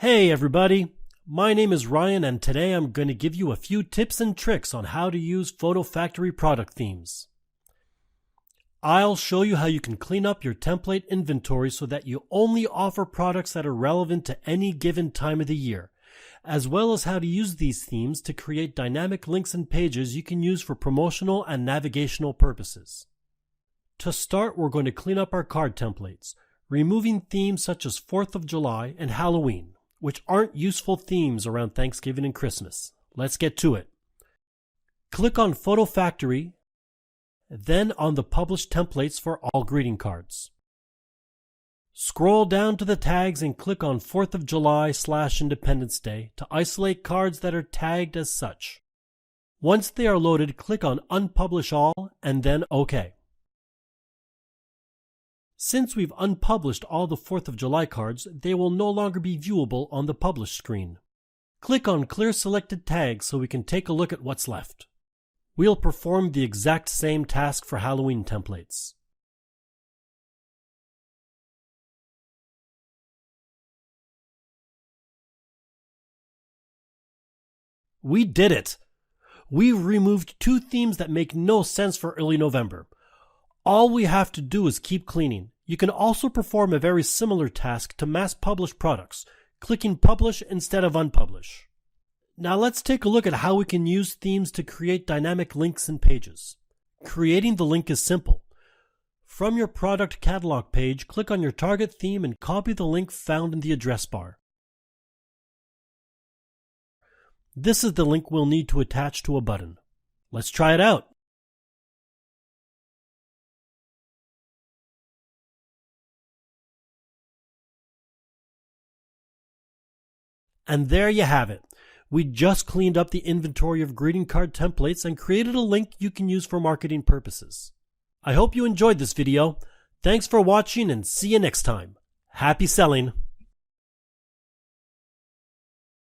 Hey everybody, my name is Ryan and today I'm going to give you a few tips and tricks on how to use Photo Factory product themes. I'll show you how you can clean up your template inventory so that you only offer products that are relevant to any given time of the year, as well as how to use these themes to create dynamic links and pages you can use for promotional and navigational purposes. To start, we're going to clean up our card templates, removing themes such as 4th of July and Halloween, which aren't useful themes around Thanksgiving and Christmas. Let's get to it. Click on Photo Factory, then on the Publish Templates for all greeting cards. Scroll down to the tags and click on 4th of July/Independence Day to isolate cards that are tagged as such. Once they are loaded, click on Unpublish All and then OK. Since we've unpublished all the 4th of July cards, they will no longer be viewable on the Publish screen. Click on Clear Selected Tags so we can take a look at what's left. We'll perform the exact same task for Halloween templates. We did it! We've removed two themes that make no sense for early November. All we have to do is keep cleaning. You can also perform a very similar task to mass publish products, clicking Publish instead of Unpublish. Now let's take a look at how we can use themes to create dynamic links and pages. Creating the link is simple. From your product catalog page, click on your target theme and copy the link found in the address bar. This is the link we'll need to attach to a button. Let's try it out. And there you have it. We just cleaned up the inventory of greeting card templates and created a link you can use for marketing purposes. I hope you enjoyed this video. Thanks for watching and see you next time. Happy selling!